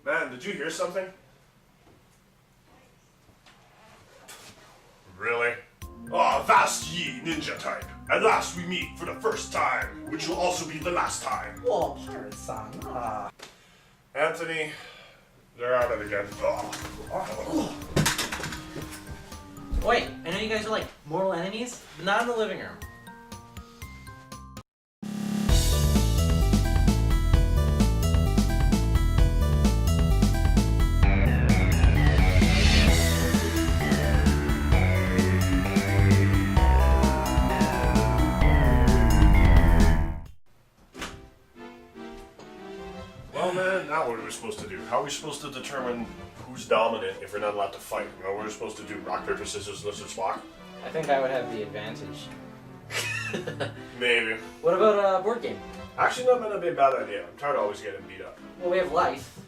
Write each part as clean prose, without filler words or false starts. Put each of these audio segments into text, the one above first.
Man, did you hear something? Really? Ah, vast ye ninja type. At last we meet for the first time, which will also be the last time. Whoa, pirate-san. Anthony, they're at it again. Wait, I know you guys are like mortal enemies, but not in the living room. Well, man, now what are we supposed to do? How are we supposed to determine who's dominant if we're not allowed to fight? You know, what are we supposed to do? Rock, paper, scissors, lizard, Spock? I think I would have the advantage. Maybe. What about a board game? Actually, not gonna be a bad idea. I'm tired of always getting beat up. Well, we have life.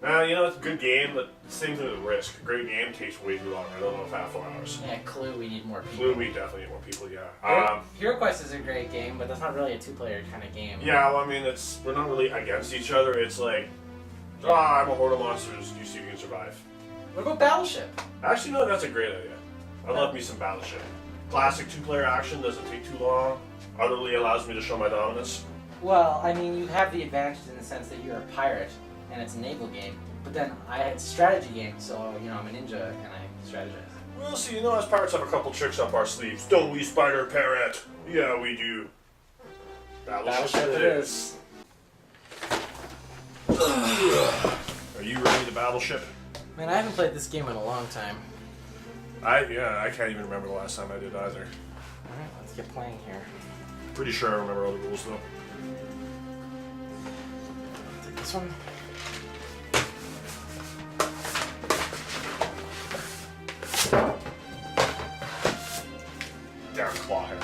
You know, it's a good game, but same thing with Risk. A great game takes way too long. I don't know if 4 hours. Yeah, Clue, we need more people. Clue, we definitely need more people, yeah. Hero Quest is a great game, but that's not really a two-player kind of game. Yeah, well, I mean, we're not really against each other. It's like, I'm a horde of monsters. You see if you can survive. What about Battleship? Actually, no, that's a great idea. I love me some Battleship. Classic 2-player action, doesn't take too long. Utterly allows me to show my dominance. Well, I mean, you have the advantage in the sense that you're a pirate, and it's a naval game. But then it's a strategy game, so, you know, I'm a ninja, and I strategize. Well, see, you know, as pirates have a couple tricks up our sleeves. Don't we, Spider Parrot? Yeah, we do. Battleship it is. Are you ready to Battleship? Man, I haven't played this game in a long time. I can't even remember the last time I did either. Alright, let's get playing here. Pretty sure I remember all the rules, though. Take this one. Down Clawhead.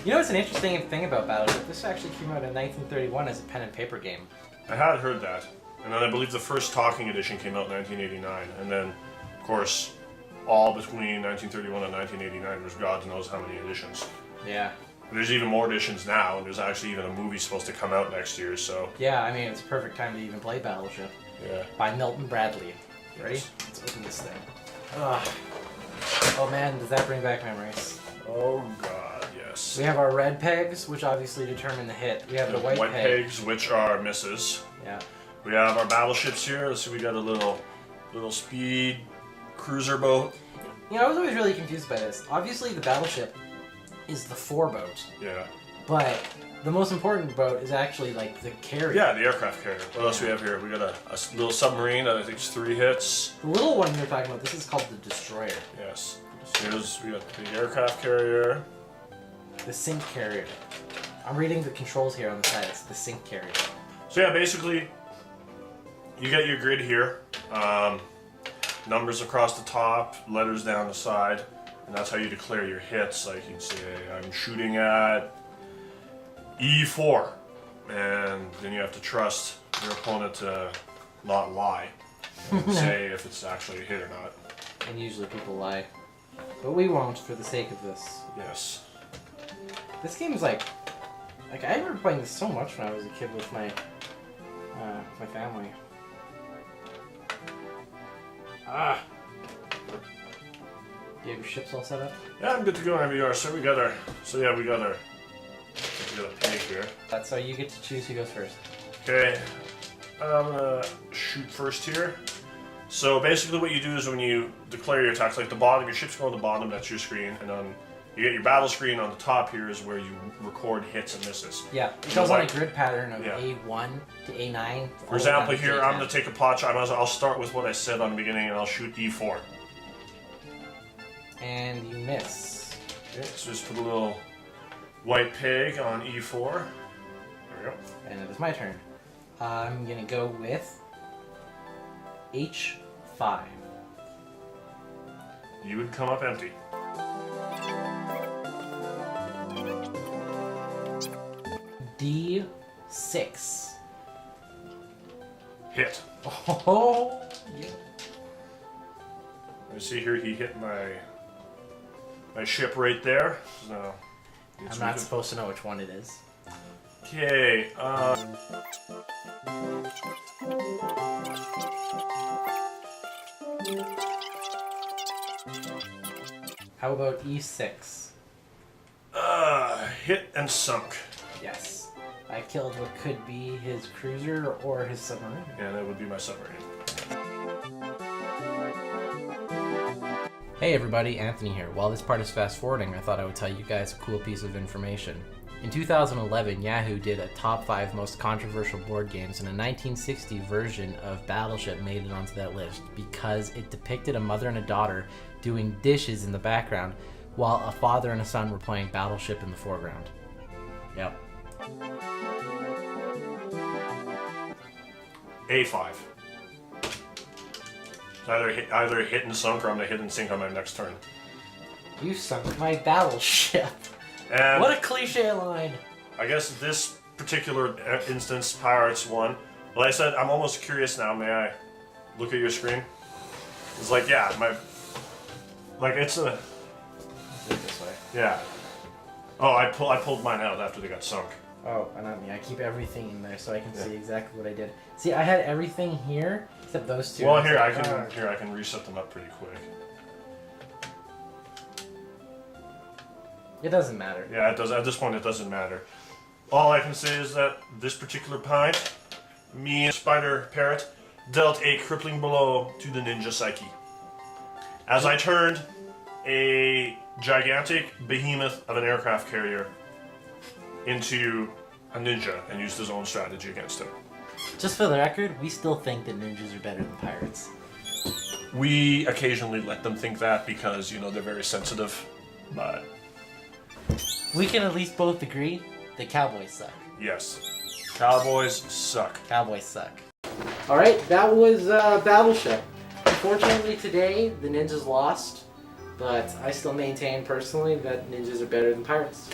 You know what's an interesting thing about Battleship? This actually came out in 1931 as a pen and paper game. I had heard that. And then I believe the first talking edition came out in 1989. And then, of course, all between 1931 and 1989, there's God knows how many editions. Yeah. And there's even more editions now, and there's actually even a movie supposed to come out next year, so... Yeah, I mean, it's a perfect time to even play Battleship. Yeah. By Milton Bradley. Ready? Yes. Let's open this thing. Ugh. Oh man, does that bring back memories? Oh god, yes. We have our red pegs, which obviously determine the hit. We have the white pegs, which are misses. Yeah. We have our battleships here. Let's see, we got a little speed cruiser boat. You know, I was always really confused by this. Obviously, the battleship is the 4 boat. Yeah. But the most important boat is actually like the carrier. Yeah, the aircraft carrier. What else we have here? We got a little submarine that I think is 3 hits. The little one you're talking about, this is called the destroyer. Yes. We got the aircraft carrier. The sink carrier. I'm reading the controls here on the side. It's the sink carrier. So yeah, basically, you get your grid here. Numbers across the top, letters down the side, and that's how you declare your hits. Like you'd say, I'm shooting at E4, and then you have to trust your opponent to not lie and say if it's actually a hit or not. And usually people lie. But we won't for the sake of this. Yes. This game is like I remember playing this so much when I was a kid with my family. Ah. Do you have your ships all set up? Yeah, I'm good to go whenever you are. So we got our pig here. So you get to choose who goes first. Okay, I'm gonna shoot first here. So basically what you do is when you declare your attacks, like the bottom, your ships go on the bottom, that's your screen, and then you get your battle screen on the top here is where you record hits and misses. Yeah, it goes on a grid pattern of yeah. A1 to A9. For example, here I'm going to take a pot shot. I'll start with what I said on the beginning and I'll shoot E4. And you miss. Okay, so just put a little white pig on E4. There we go. And it is my turn. I'm going to go with H5. You would come up empty. D6. Hit. Oh, yeah. You see here, he hit my ship right there. So I'm not supposed to know which one it is. Okay. How about E6? Hit and sunk. Yes. I killed what could be his cruiser or his submarine. Yeah, that would be my submarine. Hey everybody, Anthony here. While this part is fast forwarding, I thought I would tell you guys a cool piece of information. In 2011, Yahoo did a top 5 most controversial board games, and a 1960 version of Battleship made it onto that list because it depicted a mother and a daughter doing dishes in the background while a father and a son were playing Battleship in the foreground. Yep. A5. It's either hit and sunk or I'm gonna hit and sink on my next turn. You sunk my battleship. And What a cliche line. I guess this particular instance, Pirates won. Like I said, I'm almost curious now. May I look at your screen? It's like, yeah, it's a, Let's do it this way. yeah. Oh, I pulled mine out after they got sunk. Oh, not me. I keep everything in there so I can see exactly what I did. See, I had everything here except those two. Well, It's here like, I can reset them up pretty quick. It doesn't matter. Yeah, it does. At this point, it doesn't matter. All I can say is that this particular pint, me and Spider Parrot, dealt a crippling blow to the ninja psyche. As I turned a gigantic behemoth of an aircraft carrier into a ninja and used his own strategy against him. Just for the record, we still think that ninjas are better than pirates. We occasionally let them think that because, you know, they're very sensitive, but We can at least both agree that cowboys suck. yes, cowboys suck. Cowboys suck. Alright, that was Battleship. Unfortunately today, the ninjas lost, but I still maintain personally that ninjas are better than pirates.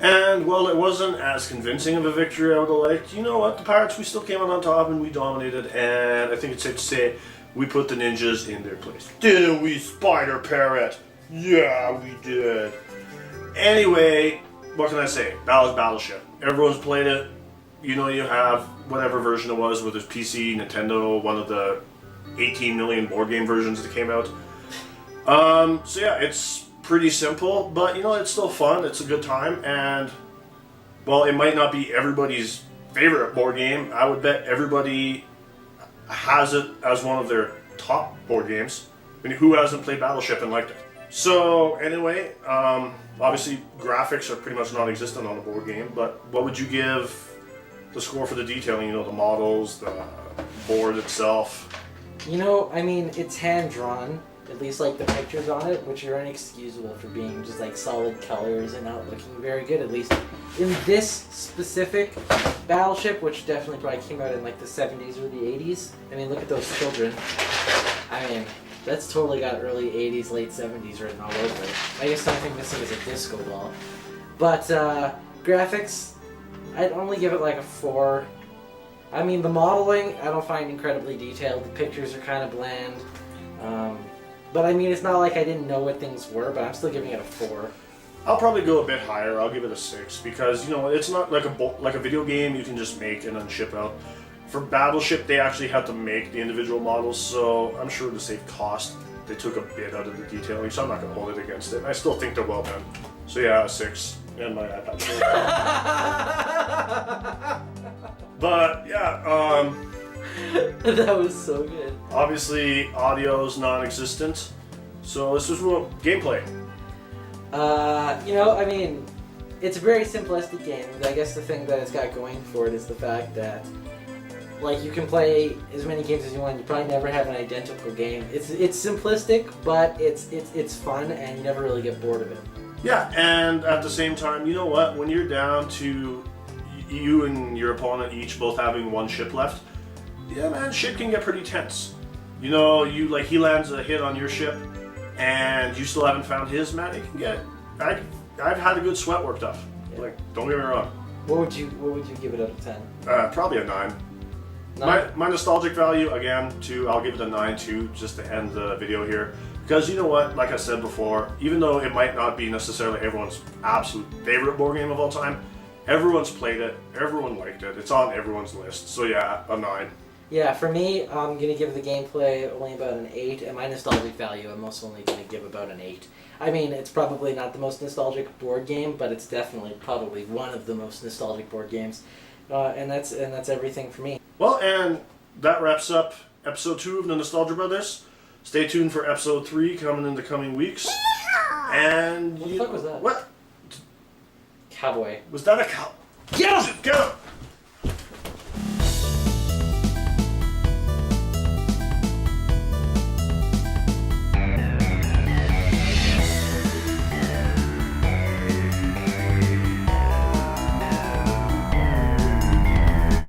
And, well, it wasn't as convincing of a victory I would have liked. You know what? The Pirates, we still came out on top and we dominated. And I think it's safe to say we put the ninjas in their place. Didn't we, Spider Parrot? Yeah, we did. Anyway, what can I say? Battleship. Everyone's played it. You know, you have whatever version it was, whether it's PC, Nintendo, one of the 18 million board game versions that came out. So yeah, it's pretty simple, but you know, it's still fun. It's a good time, and well, it might not be everybody's favorite board game. I would bet everybody has it as one of their top board games. I mean, who hasn't played Battleship and liked it? So anyway, obviously graphics are pretty much non-existent on the board game, but what would you give the score for the detailing? You know, the models, the board itself. You know, I mean, it's hand-drawn, at least like the pictures on it, which are inexcusable for being just like solid colors and not looking very good, at least in this specific Battleship, which definitely probably came out in like the 70s or the 80s. I mean, look at those children. I mean, that's totally got early 80s, late 70s written all over it. I guess the only thing missing is a disco ball. But graphics, I'd only give it like a 4. I mean, the modeling, I don't find incredibly detailed. The pictures are kind of bland. But I mean, it's not like I didn't know what things were, but I'm still giving it a 4. I'll probably go a bit higher. I'll give it a 6 because, you know, it's not like a video game you can just make and then ship out. For Battleship, they actually had to make the individual models, so I'm sure to save cost, they took a bit out of the detailing, so I'm not going to hold it against it. I still think they're well done. So yeah, a 6. And my iPad. But yeah, That was so good. obviously audio's non-existent, so this was gameplay. You know, I mean, it's a very simplistic game. I guess the thing that it's got going for it is the fact that, like, you can play as many games as you want. You probably never have an identical game. It's simplistic, but it's fun, and you never really get bored of it. Yeah, and at the same time, you know what? When you're down to you and your opponent each both having one ship left, yeah, man, shit can get pretty tense. You know, he lands a hit on your ship, and you still haven't found his. Man, it can get. I've had a good sweat worked up. Yeah. Like, don't get me wrong. What would you give it out of 10? Probably a 9. 9? My nostalgic value, again, I'll give it a 9 too, just to end the video here. Because you know what, like I said before, even though it might not be necessarily everyone's absolute favorite board game of all time, everyone's played it, everyone liked it, it's on everyone's list. So yeah, a 9. Yeah, for me, I'm gonna give the gameplay only about an 8, and my nostalgic value, I'm also only gonna give about an 8. I mean, it's probably not the most nostalgic board game, but it's definitely probably one of the most nostalgic board games, and that's everything for me. Well, and that wraps up episode 2 of the Nostalgia Brothers. Stay tuned for episode 3 coming in the coming weeks. And What the fuck was that? What Cowboy. was that? A cow? Get him! Get him!